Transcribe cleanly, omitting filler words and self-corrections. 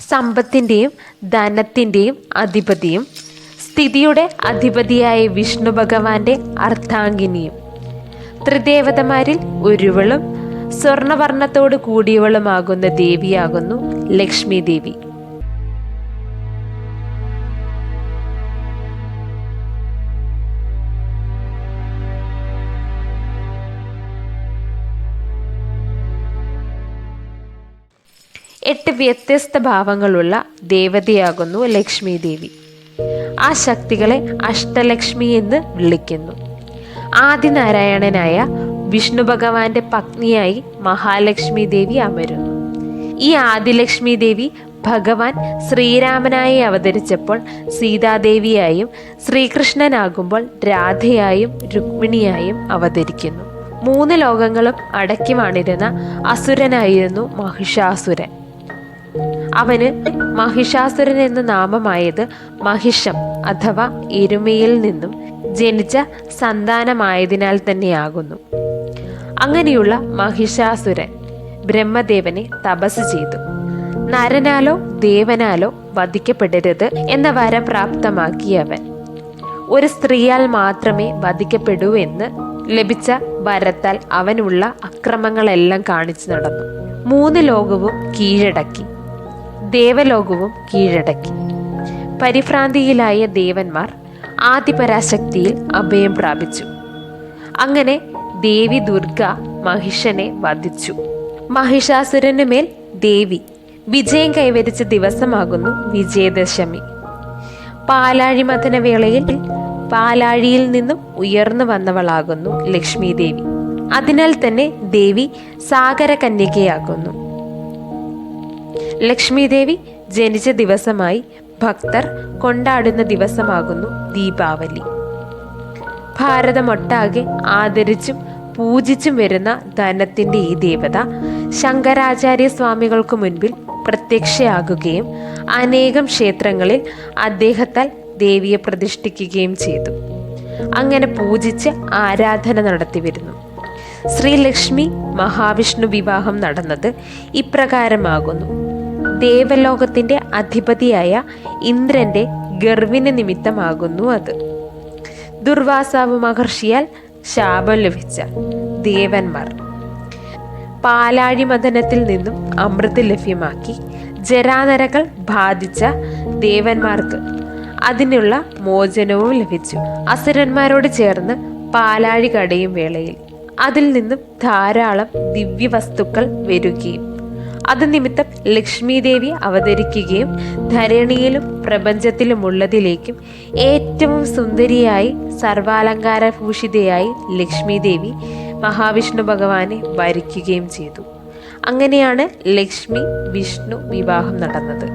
സമ്പത്തിൻ്റെയും ധനത്തിൻ്റെയും അധിപതിയും സ്ഥിതിയുടെ അധിപതിയായ വിഷ്ണു ഭഗവാന്റെ അർദ്ധാംഗിനിയും ത്രിദേവതമാരിൽ ഒരുവളും സ്വർണവർണ്ണത്തോട് കൂടിയവളുമാകുന്ന ദേവിയാകുന്നു ലക്ഷ്മി ദേവി. എട്ട് വ്യത്യസ്ത ഭാവങ്ങളുള്ള ദേവതയാകുന്നു ലക്ഷ്മി ദേവി. ആ ശക്തികളെ അഷ്ടലക്ഷ്മി എന്ന് വിളിക്കുന്നു. ആദിനാരായണനായ വിഷ്ണു ഭഗവാന്റെ പത്നിയായി മഹാലക്ഷ്മി ദേവി അമരുന്നു. ഈ ആദിലക്ഷ്മി ദേവി ഭഗവാൻ ശ്രീരാമനായി അവതരിച്ചപ്പോൾ സീതാദേവിയായും ശ്രീകൃഷ്ണനാകുമ്പോൾ രാധയായും രുക്മിണിയായും അവതരിക്കുന്നു. 3 ലോകങ്ങളും അടക്കി വാണിരുന്ന അസുരനായിരുന്നു മഹിഷാസുരൻ. അവന് മഹിഷാസുരൻ എന്ന നാമമായത് മഹിഷം അഥവാ എരുമയിൽ നിന്നും ജനിച്ച സന്താനമായതിനാൽ തന്നെയാകുന്നു. അങ്ങനെയുള്ള മഹിഷാസുരൻ ബ്രഹ്മദേവനെ തപസ് ചെയ്തു. നരനാലോ ദേവനാലോ വധിക്കപ്പെടരുത് എന്ന വരം പ്രാപ്തമാക്കിയവൻ ഒരു സ്ത്രീയാൽ മാത്രമേ വധിക്കപ്പെടൂ എന്ന് ലഭിച്ച വരത്താൽ അവനുള്ള അക്രമങ്ങളെല്ലാം കാണിച്ചു നടന്നു. 3 ലോകവും കീഴടക്കി, ദേവലോകവും കീഴടക്കി. പരിഭ്രാന്തിയിലായ ദേവന്മാർ ആദിപരാശക്തിയിൽ അഭയം പ്രാപിച്ചു. അങ്ങനെ ദേവി ദുർഗ മഹിഷനെ വധിച്ചു. മഹിഷാസുരനു മേൽ ദേവി വിജയം കൈവരിച്ച ദിവസമാകുന്നു വിജയദശമി. പാലാഴി മഥനവേളയിൽ പാലാഴിയിൽ നിന്നും ഉയർന്നു വന്നവളാകുന്നു ലക്ഷ്മി ദേവി. അതിനാൽ തന്നെ ദേവി സാഗരകന്യകയാകുന്നു. ലക്ഷ്മി ദേവി ജനിച്ച ദിവസമായി ഭക്തർ കൊണ്ടാടുന്ന ദിവസമാകുന്നു ദീപാവലി. ഭാരതമൊട്ടാകെ ആദരിച്ചും പൂജിച്ചും വരുന്ന ധനത്തിൻ്റെ ഈ ദേവത ശങ്കരാചാര്യ സ്വാമികൾക്ക് മുൻപിൽ പ്രത്യക്ഷയാകുകയും അനേകം ക്ഷേത്രങ്ങളിൽ അദ്ദേഹത്താൽ ദേവിയെ പ്രതിഷ്ഠിക്കുകയും ചെയ്തു. അങ്ങനെ പൂജിച്ച് ആരാധന നടത്തി വരുന്നു. ശ്രീലക്ഷ്മി മഹാവിഷ്ണു വിവാഹം നടന്നത് ഇപ്രകാരമാകുന്നു. ദേവലോകത്തിൻ്റെ അധിപതിയായ ഇന്ദ്രന്റെ ഗർവിന് നിമിത്തമാകുന്നു അത്. ദുർവാസാവ് മഹർഷിയാൽ ശാപം ലഭിച്ച ദേവന്മാർ പാലാഴി മഥനത്തിൽ നിന്നും അമൃത് ലഭ്യമാക്കി ജരാനരകൾ ബാധിച്ച ദേവന്മാർക്ക് അതിനുള്ള മോചനവും ലഭിച്ചു. അസുരന്മാരോട് ചേർന്ന് പാലാഴി കടയും വേളയിൽ അതിൽ നിന്നും ധാരാളം ദിവ്യവസ്തുക്കൾ വരികയും അത് നിമിത്തം ലക്ഷ്മി ദേവി അവതരിക്കുകയും ധരണിയിലും പ്രപഞ്ചത്തിലുമുള്ളതിലേക്കും ഏറ്റവും സുന്ദരിയായി സർവാലങ്കാരഭൂഷിതയായി ലക്ഷ്മി ദേവി മഹാവിഷ്ണു ഭഗവാനെ വരിക്കുകയും ചെയ്തു. അങ്ങനെയാണ് ലക്ഷ്മി വിഷ്ണു വിവാഹം നടന്നത്.